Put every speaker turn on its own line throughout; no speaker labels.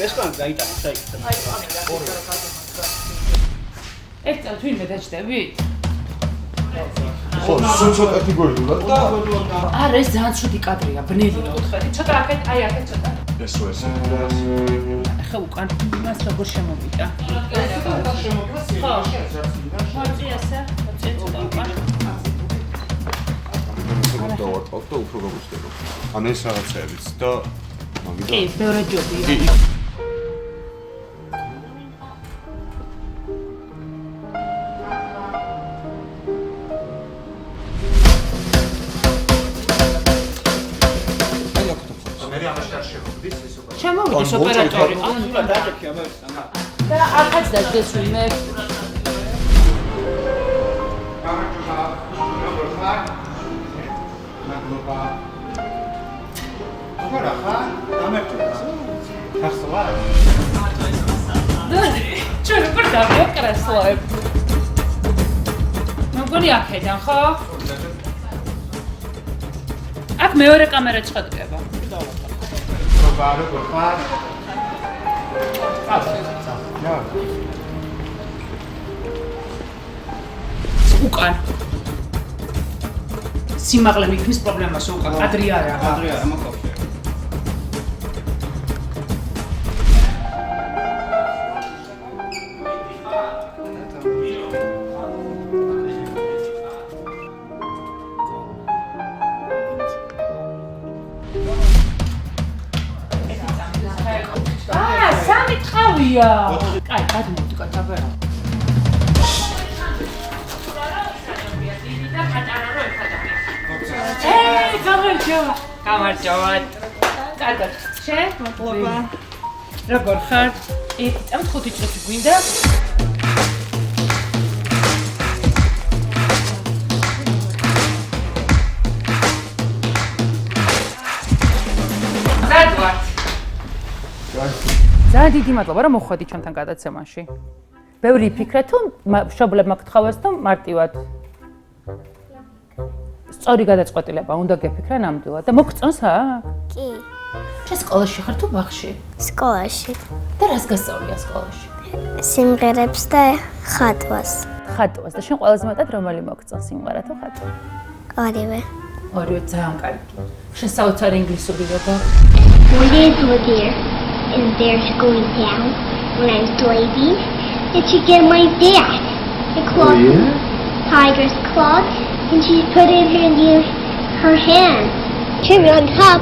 ესპანეთ გაიტანა საერთოდ.
ერთ წელს ვინმე დაჭდები?
ხო, სულ კატეგორიულად და
არა, ეს ძალიან ცუდი კადრია, ბნელია უთხარი. ცოტა აქეთ, აი აქეთ ცოტა.
ესო.
ახლა უკან იმას როგორ შემოვიდა? ხო. მოწიასა, ცოტა უკან.
დავარყავ და უფრო გავუსწრებ. ან ეს რაღაცებიც და მაგით.
კი, მეორე ჯობია. შემოვიდეს ოპერატორი.
სულად დაჭექი ამერიკა.
და აქაც დაჭდეს ვინმე.
აბარა ხა? დამერტყა. ხასლა.
ჩვენ უკვე დავაკრესლებ. მოგონი აქედან ხო? აქ მეორე კამერა ჩხატკება.
ბარო ხარ.
უკან. სიმაღლე მიქნის პრობლემას უკან. კადრი არა.
კადრი არა, მოკავშირე.
სამი ტყავია. კაი, გადმოვდი კაცაბერა. გამარჯობათ. კარგად. შენ? მოგლობა. როგორ ხარ? ერთი წამ 5 წუთი გვინდა? გადვართ. ძალიან დიდი მადლობა რომ მოხვედი ჩვენთან გადაცემაში. ბევრი ფიქრე თუ მშობლებმა გთხოვეს თუ მარტივად სწორი გადაწყვეტილება უნდა გეფიქრა ნამდვილად და მოგწონს აქ?
კი.
შენ სკოლაში ხარ თუ ბაღში?
სკოლაში.
და რას გასწავლია სკოლაში?
სიმღერებს და ხატვას.
ხატვას და შენ ყველაზე მეტად რომელი მოგწონს სიმღერა თუ ხატვა?
ორივე.
ორივე ძალიან კარგი. შენ საოცარი ინგლისური როგორ?
One day I was here, and there's going down when I was driving, and she get my dad a claw, tiger's claw, and she put it in her hand. Cherry on top.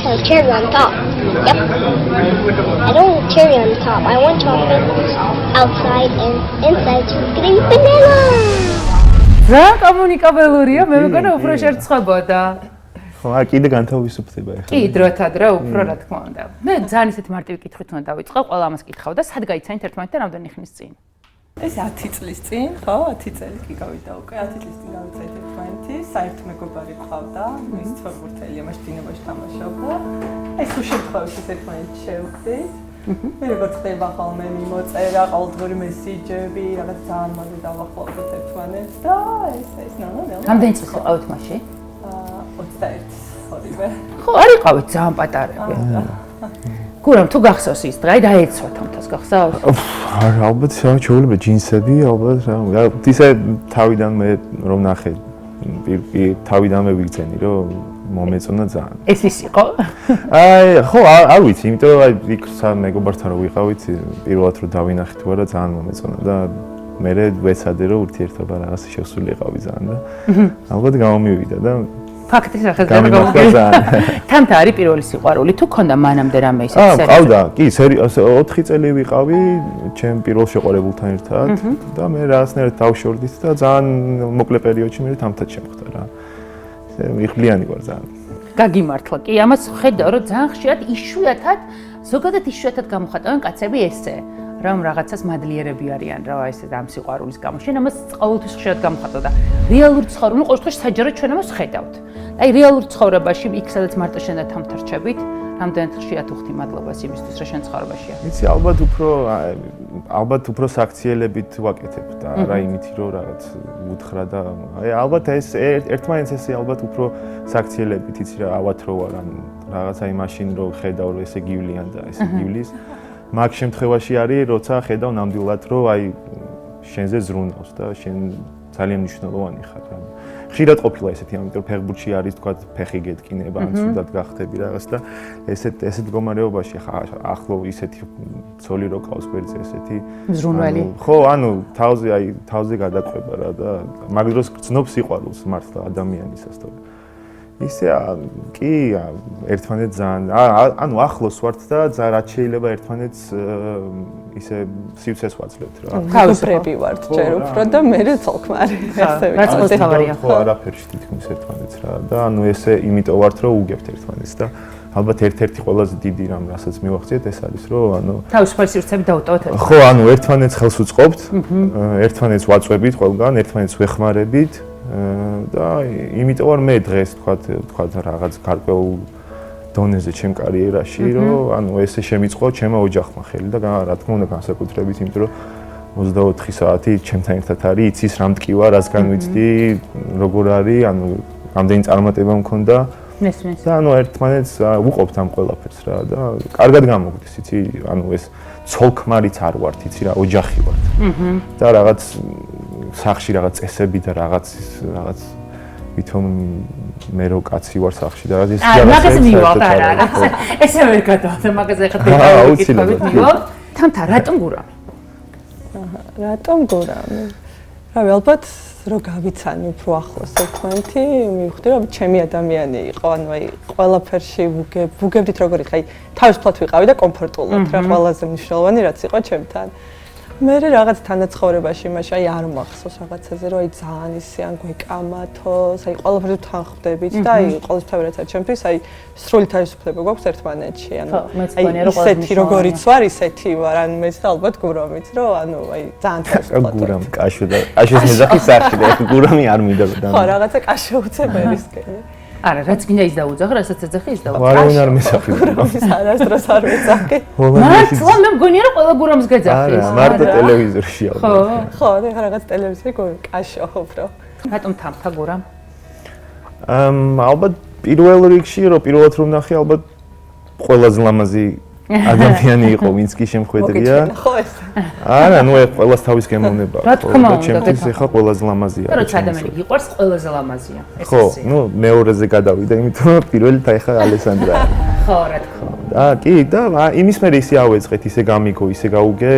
So cherry on top. Yep. I don't want cherry on top. I want chocolate outside and inside getting banana.
ძალიან კომუნიკაბელურია, მე მგონა უფრო შერწყებოდა.
ხო, კიდე განთავისუფლდება ახლა.
კი, დროთა დრო უფრო რა თქმა უნდა. მე ძალიან ისეთი მარტივი კითხვით უნდა დავიწყო, ყველა ამას კითხავ და სად გაიცანით ერთმანეთთან რამდენი ხნის წინ?
ეს 10 წლის წინ, ხო, 10 წელი კი გავიდა უკვე, 10 წლის წინ გავიცეთ ერთმანეთი, საერთო მეგობარი ყავდა, მის ფეხბურთელია, მას დინებაში თამაშობდა. ეს თუ შემთხვევაში ერთმანეთს შევხვდით. მე როგორც ხდება ხოლმე მიმოწერა, ყოველდღიური მესიჯები, რაღაც ძალიან მალე დავახლოვდით ერთმანეთს და ეს ნანა.
რამდენი წელი ყავით მასში?
21 ორივე.
ხო, არ იყავით ძალიან პატარები. გურამ თუ გახსოვს ის დღე დაეცვა თამთას გახსოვს?
არა, ალბათ შეუძლია ჯინსები, ალბათ რა. ისე თავიდან მე რომ ნახე, თავიდანვე ვიგზენი რომ მომეწონა ძალიან.
ეს ის იყო?
აი, ხო, არ ვიცი, იმიტომ რომ აი იქ მეგობართან რო ვიყავით, პირველად რო დავინახეთ თუ არა ძალიან მომეწონა და მე ვეცადე რომ ურთიერთობა რაღაც შესულიყავი ძალიან და ალბათ გამომივიდა და
ფაქტის ახალ გამოვიდა. თამთა არის პირველი სიყვარული თუ ქონდა მანამდე რამე ისეთი სერიალი?
ყავდა, კი, 4 წელი ვიყავი ჩემ პირველ შეყვარებულთან ერთად და მე რაღაცნაირად დავშორდით და ძალიან მოკლე პერიოდში მე თამთად შემხვდა რა. ესე მიხლიანი ვარ ძალიან.
გაგიმართლა. კი, ამას ხედავ რომ ძალიან ხშირად იშვიათად, ზოგადად იშვიათად გამოხატავენ კაცები ესე. რომ რაღაცას მადლიერები არიან რა ესე ამ სიყვარულის გამო. შენ ამას ყოველთვის ხშირად გამხატო და რეალურ ცხოვრებაში, ყოველ შემთხვევაში საჯაროდ ჩვენ ამას ხედავთ. აი რეალურ ცხოვრებაში იქ სადაც მარტო შენ და თან რჩებით, რამდენად ხშირად უხდი მადლობას იმისთვის, რომ შენ ცხოვრებაშია.
იცი, ალბათ უფრო საქციელებით ვაკეთებ და არა იმითი რომ რაღაც უთხრა და აი ალბათ ეს ერთმანეთს ესე ალბათ უფრო საქციელებით იცი რა ავათრო ვარ ან რაღაცა იმაშინ რომ ხედავ რომ ესე გივლიან და ესე გივლის. მაგ შემთხვევაში არის როცა ხედავ ნამდვილად რომ აი შენზე ზრუნავს და შენ ძალიან მნიშვნელოვანი ხარ რა. ხშირად ყოფილა ესეთი, ამიტომ ფეხბურთში არის თქვა ფეხი გეტკინება, ან სულად გახდები რაღაც და ესეთ მდგომარეობაში ხა ახლო ისეთი ცოლი რო ყავს გვერდზე ესეთი
ზრუნველი.
ხო, ანუ თავზე გადაყვება რა და მაგ დროს გრძნობს სიყვარულს მართლა ადამიანისას თორე ისე კი ერთმანეთს ძალიან ანუ ახლოს ვართ და რაც შეიძლება ერთმანეთს ისე სივრცეს ვაძლევთ რა.
თავისუფლები ვართ ჯერ უფრო და მე ცოლქმარი ესე
რაც ყოველთავარია.
ხო, არაფერში თითქმის ერთმანეთს რა და ანუ ესე იმიტომ ვართ რომ უგებთ ერთმანეთს და ალბათ ერთ-ერთი ყველაზე დიდი რამ რასაც მივახციეთ ეს არის რომ ანუ
თავისუფალი სივრცეები დავუტოვოთ.
ხო, ანუ ერთმანეთს ხელს უწყობთ, ერთმანეთს ვაწვევით ყველგან, ერთმანეთს ვეხმარებით და იმიტომ რომ მე დღეს თქვა რაღაც გარკვეულ დონეზე ჩემ კარიერაში რომ ანუ ესე შემიწყო ჩემო ოჯახმა ხელი და რა თქმა უნდა განსაკუთრებით იმიტომ რომ 24 საათი ჩემთან ერთად არის, იცის რა მტკივა, რას განვიცდი, როგორ არის, ანუ რამდენი წარმატება მქონდა.
ნესმის.
და ანუ ერთმანეთს უყოფთ ამ ყველაფერს რა და კარგად გამოგვდის, იცი, ანუ ეს ცოლქმარიც არ ვართ, იცი რა, ოჯახი ვართ. და რაღაც სახში რაღაც წესები და რაღაც ვითომ მე რო კაცი ვარ სახში და რაღაც
მაგაზე მივავალ არა. ესე ვერ გადავთ, მაგაზე ხა დეტალებით მივავალ. თანთა რატომ გურამი?
რატომ გურამი? რავი, ალბათ რო გავიცანი უფრო ახლოს ერთმანეთი, მივხვდი რომ ჩემი ადამიანი იყო, ანუ აი ყველაფერში ვუგებდით როგორი ხა, აი თავისუფლად ვიყავი და კომფორტულად რა ყველაზე მნიშვნელოვანი რაც იყო ჩემთან. მე რაღაც თანაცხოვრებაში იმაში აი არ მახსოვს რაღაცაზე რომ აი ძალიან ისიან გვეკამათოს, აი ყველაფერზე თან ხვდებით და აი ყოველთვის რაც არის ჩემთვის აი სრული თავისუფლება გვაქვს ერთმანეთში, ანუ აი ისეთი როგორიც ვარ, ისეთი ვარ, ან მეც და ალბათ გურამიც რომ ანუ აი ძალიან თავისუფლად
გურამ კაშო და კაშოს მეძახი სახში და გურამი არ მინდა და
ხო რაღაცა კაშო უცებერისკენ
არა, რაც გინდა ის დაუძახე, რასაც ეძახი ის დაუძახე.
ვარავინ არ მეძახი.
გურამის არასდროს არ მეძახე.
მართლა მე მგონია რომ ყველა გურამს გეძახი.
არა, მარტო ტელევიზორში ალბათ.
ხო, ეხლა რაღაც ტელევიზორი კაშო უფრო.
რატომ თამთა გურამ?
ალბათ პირველ რიგში რომ პირველად რომ ნახე ალბათ ყველაზე ლამაზი ადამიანი იყო, ვინც კი შემხვედრია.
ხო ეს.
არა, ნუ ყველას თავის გემოვნება.
რა თქმა უნდა,
ჩემთვის ახლა ყველაზე ლამაზია.
და როცა ადამიანი გიყვარს, ყველაზე ლამაზია. ეს
ხო, ნუ მეორეზე გადავიდა, იმიტომ რომ პირველი ახლა ალესანდრა.
ხო, რა თქმა უნდა.
და კი, და იმის მერე ისე ავეწყეთ, ისე გამიგო, ისე გაუგე.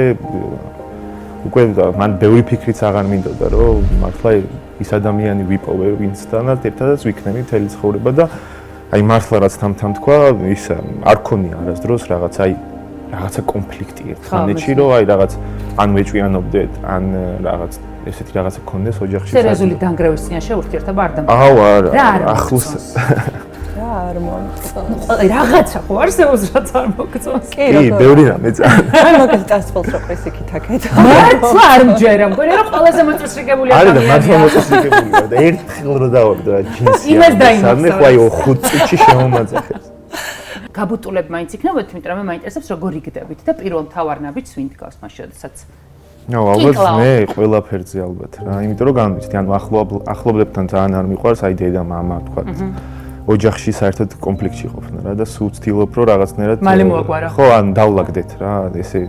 უკვე მან ბევრი ფიქრიც აღარ მინდოდა, რომ მართლა ის ადამიანი ვიპოვე, ვინცთანაც ერთადაც ვიქნები მთელი ცხოვრება და აი მართლა რაც თამთან თქვა, ის არ ქონია არასდროს რაღაცა კონფლიქტი ერთმანეთში, რომ აი რაღაც ან ვეჭვიანობდეთ, ან რაღაც ესეთი რაღაცა ქონდეს ოჯახში.
სერიოზული დანგრევის წინაშე ურთიერთობა არ დამკვიდრდა.
აუ არა, ახლოს
რა არ მომწონს.
რაღაცა ხო არსებობს რაც არ მოგწონს.
კი, ბევრი რამე ძალიან.
აი მაგას დასწრებს რო პრესი იქითაკეთ.
მართლა არ მჯერა, მგონია რომ ყველაზე მოწესრიგებული
არა და
ადამიანია.
მართლა მოწესრიგებულია და ერთხელ რო დავარდა ჯინსი.
იმას დაიმახსოვრე.
სამე ხო აი 5 წუთში შემომაძახებს.
გაბუტულებ მაინც იქნებოდეთ, იმიტომ რომ მე მაინტერესებს როგორ იგდებით და პირველ მთავარ ნაბიჯს ვინ დგავს მას შესაძაც.
ნუ ალბათ მე ყველაფერზე ალბათ რა, იმიტომ რომ განვიცდი, ანუ ახლობლებთან ძალიან არ მიყვარს, აი დედა, მამა თქვა. ოჯახში საერთოდ კონფლიქტში ყოფნა რა და სულ ვცდილობ რომ რაღაცნაირად
მალე მოაგვარა.
ხო, ან დავლაგდეთ რა, ესე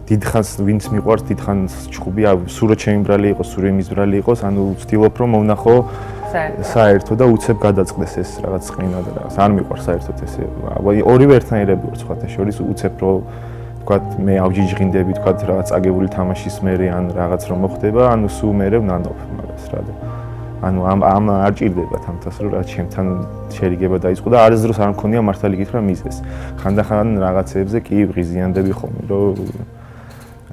დიდხანს ვინც მიყვარს, დიდხანს ჭუბი, სულ რო ჩემი ბრალი იყოს, სულ იმის ბრალი იყოს, ანუ ვცდილობ რომ მოვნახო საერთო და უცებ გადაწყდეს ეს რაღაც წინა და რაღაც. არ მიყვარს საერთოდ ესე. აი ორივე ერთნაირები ვარ სხვათა შორის, უცებ რომ თქვა მე ავჯიჯღინდები, თქვა რაღაც აგებული თამაშის მერე ან რაღაც რომ მოხდება, ანუ სულ მერე ვნანობ მაგას რა და ანუ ამ არ ჭირდება თამთას რომ რაც ჩემთან შერიგება დაიწყო და არასდროს არ მქონია მართალი გითხრა მიზეს. ხანდახან რაღაცეებზე კი ვღიზიანდები ხოლმე რომ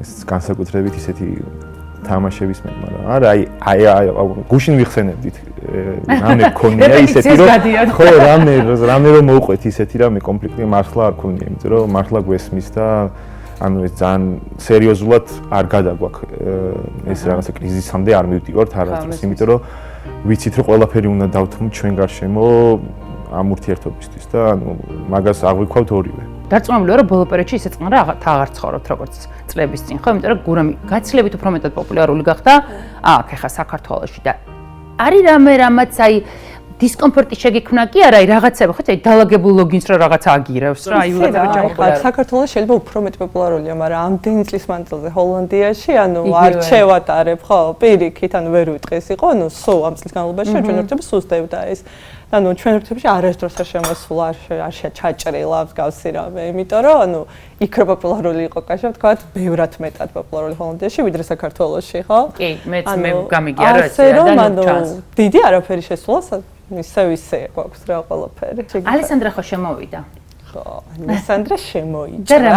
ეს განსაკუთრებით ისეთი თამაშების მე, მაგრამ არა აი გუშინ ვიხსენებდით რამე მქონია ისეთი რომ ხო რამე რომ მოვყვეთ ისეთი რამე კონფლიქტი მართლა არ ქონია, იმიტომ რომ მართლა გვესმის და ანუ ეს ძალიან სერიოზულად არ გადაგვაქვს ეს რაღაცა კრიზისამდე არ მივდივართ არასდროს, იმიტომ რომ ვიცით რომ ყველაფერი უნდა დავთმოთ ჩვენ გარშემო ამ ურთიერთობისთვის და ანუ მაგას აღვიქვავთ ორივე.
დარწმუნებულია რომ ბოლო პერიოდში ისე წყნარა აღარ ცხოვრობთ როგორც წლების წინ, ხო? იმიტომ რომ გურამი გაცილებით უფრო მეტად პოპულარული გახდა აქ ახლა საქართველოში და არის რამაც აი დისკომფორტი შეგექმნა კი არა, აი რაღაცები ხო, აი დაალაგებულ ლოგინს რა რაღაცა აგირევს რა, აი
უბრალოდ საქართველოს შეიძლება უფრო მეტ პოპულარულია, მაგრამ ამდენი წლის მანძილზე ჰოლანდიაში, ანუ არ შევატარებ, ხო, პირიქით, ანუ ვერ ვიტყეს იყო, ანუ სულ ამ წლის განმავლობაში ჩვენ ერთები სუსტევდა ეს. ანუ ჩვენ ერთებში არასდროს არ შემოსულა, არ ჩაჭრილა მსგავსი რამე, იმიტომ რომ ანუ იქ რო პოპულარული იყო კაშა, თქვათ, ბევრად მეტად პოპულარული ჰოლანდიაში, ვიდრე საქართველოში, ხო?
კი, მეც მე გამიგია რა ეს და
ჩანს. დიდი არაფერი შესულა, ისე გვაქვს რა ყველაფერი.
ალესანდრა ხო შემოვიდა?
ხო, ალესანდრა შემოიჭრა.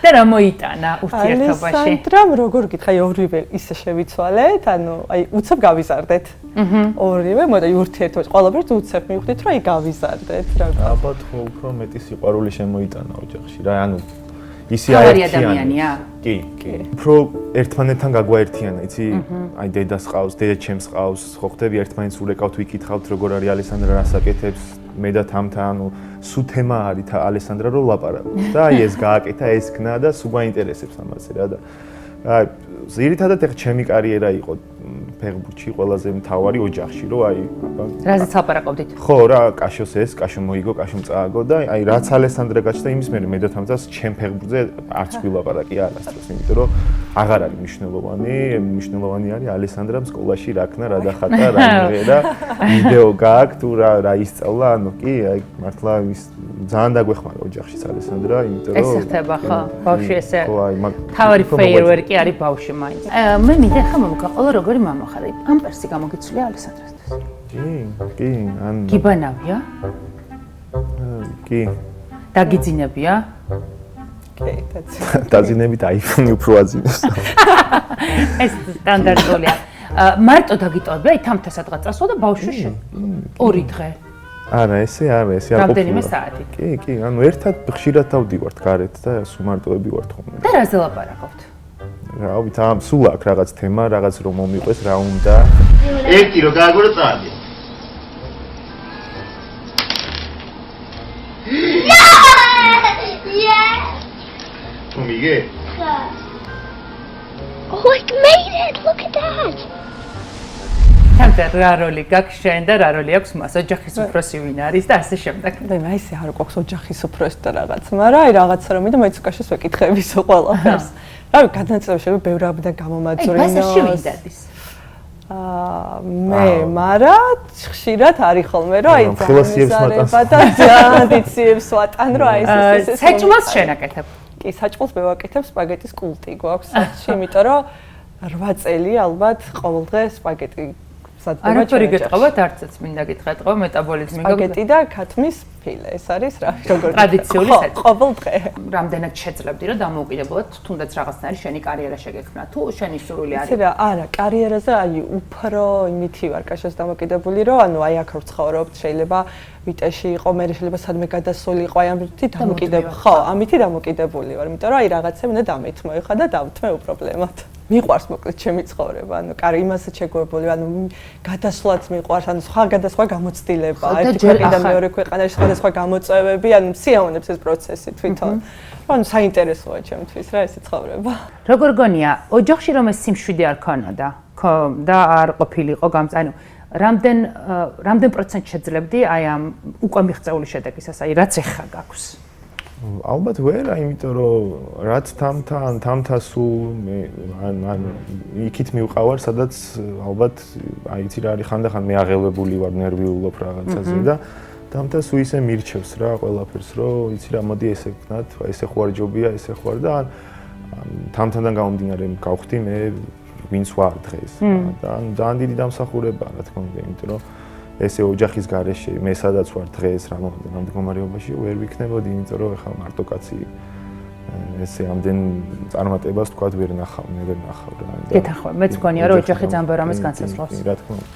და რა მოიტანა ურთიერთობაში?
ალესანდრამ როგორ გითხარი, ორივე ისე შევიცვალეთ, ანუ აი უცებ გავიზარდეთ. ორივე, მოდი ურთიერთობაში ყველაფერს უცებ მივხვდით, რომ აი გავიზარდეთ რა.
ალბათ უფრო მეტი სიყვარული შემოიტანა ოჯახში რა, ანუ ისი აერთიანია. კი. უფრო ერთმანეთთან გაგვაერთიანა, იცი? აი დედას ყავს, დედა ჩემს ყავს, ხო ხდები ერთმანეთს ურეკავთ, ვიკითხავთ როგორ არის ალესანდრა რას აკეთებს, მე და თამთა, ანუ სუ თემა არის ალესანდრა რო ლაპარაკობს და აი ეს გააკეთა, ეს ქნა და სულ გაინტერესებს ამაზე რა და აი ზირითადად ეხა ჩემი კარიერა იყო ფეხბურთში ყველაზე მთავარი ოჯახში, რომ აი
რაზეც ლაპარაკობდით?
ხო რა, კაშოს ეს, კაშო მოიგო, კაშო წააგო და აი რაც ალესანდრა გაჩნდა იმის მე და თამთას ჩემ ფეხბურთზე არც ვილაპარაკი არასდროს, იმიტომ რომ აღარ არის მნიშვნელოვანი არის ალესანდრამ სკოლაში რა ქნა, რა დახატა, რა მიღერა, ვიდეო გააქვს თუ რა ისწავლა, ანუ კი, აი მართლა ის ძალიან დაგვეხმარა ოჯახში ალესანდრა, იმიტომ რომ
ეს ხდება ხო, ბავშვი ესე თავარი ფეიერვერკი არის ბავშვი მაინც. მე მინდა ხა მომგაყოლა როგორი მამა ხარ, პამპერსი გამოგიცვლია ალესანდრასთვის.
კი, ან
გიბანავია?
კი.
დაგიძინებია?
კი,
დაძინებით აიფონი უფრო აძინებს.
ეს სტანდარტულია. მარტო დაგიტოვებია, აი თამთა სადღაც წასვლა და ბავშვი 2 დღე.
არა, ესე არ
რამდენიმე საათი.
კი, ანუ ერთად ხშირად დავდივართ გარეთ და სულ მარტოები ვართ ხოლმე.
და რაზე ლაპარაკობთ?
რა ვიცი, ამ სულ აქ რაღაც თემა, რაღაც რომ მომიყვეს, რა უნდა.
ერთი რო გააგორო წადი. Omige.
Oh, I made it! Look at that!
თამთა რა როლი გაქვს შენ და რა როლი აქვს მას? ოჯახის უფროსი ვინ არის და ასე შემდეგ.
და მე ისე არ გვაქვს ოჯახის უფროსი და რაღაც, მაგრამ აი რაღაცა რომ მინდა მეც უკაშეს ვეკითხების ყველაფერს. რავი, გადაწყვეტილება შეიძლება ბევრად გამომაძვრინოს.
აი, ბაზარში ვინ დადის?
მე, მარა ხშირად არის ხოლმე, რომ აი ძალიან დიციებს ვატან, რომ აი ეს
საჭმელს შენ აკეთებ.
კი, საჭმელს მე ვაკეთებ, სპაგეტის კულტი გვაქვს საჭმელში, იმიტომ რომ 8 წელი ალბათ ყოველდღე სპაგეტი
არაფერი გეტყობათ, არცაც მინდა გითხრათ, მეტაბოლიზმი გოგო.
სპაგეტი და ქათმის ფილე, ეს არის რა, როგორ
ტრადიციული საჭმელი.
ყოველდღე.
რამდენად შეძლებდი, რომ დამოუკიდებლად თუნდაც რაღაცნაირი შენი კარიერა შეგექმნა, თუ შენი სურვილი არის?
ისე რა, არა, კარიერაზე აი უფრო იმითი ვარ კაშას დამოკიდებული, რომ ანუ აი აქ ვცხოვრობთ, შეიძლება ვიტეში იყო, მე შეიძლება სადმე გადასული იყო, აი ამითი დამოკიდებული. ხო, ამითი დამოკიდებული ვარ, იმიტომ რომ აი რაღაცები უნდა დამეთმო, ეხა და დავთმე უპრობლემოდ. მიყვარს მოკლედ ჩემი ცხოვრება, ანუ კარი იმასაც შეგუებული, ანუ გადასვლაც მიყვარს, ანუ სხვა გადასხვა გამოცდილება, ერთი ქვეყნიდან მეორე ქვეყანაში სხვადასხვა გამოწვევები, ანუ სიამოვნებს ეს პროცესი თვითონ. ანუ საინტერესოა ჩემთვის რა ეს ცხოვრება.
როგორ გონია, ოჯახში რომ ეს სიმშვიდე არ ქონოდა, და არ ყოფილიყო ანუ რამდენ პროცენტ შეძლებდი აი ამ უკვე მიღწეული შედეგისას, აი რაც ეხა გაქვს?
ალბათ ვერ, იმიტომ რომ რაც თამთა სულ ან იქით მივყავარ, სადაც ალბათ აი იცი რა არის ხანდახან მე აღელვებული ვარ, ნერვიულობ რაღაცაზე და თამთა სულ ისე მირჩევს რა ყველაფერს, რომ იცი რა მოდი ესე ვქნათ, ესე ხوار ჯობია, ესე ხوار და თამთანთან გამომდინარე გავხდი მე ვინც ვარ დღეს და ძალიან დიდი დამსახურებაა რა თქმა უნდა, იმიტომ რომ ესე ოჯახის გარეშე მე სადაც ვარ დღეს რა მდგომარეობაში ვერ ვიქნებოდი, იმიტომ რომ ეხლა მარტო კაცი ესე ამდენ წარმატებას თქვა ვერ ნახავ რა.
გეთახვა, მეც მგონია რომ ოჯახი ძალიან ბევრ ამას განსაზღვრავს.
რა თქმა უნდა.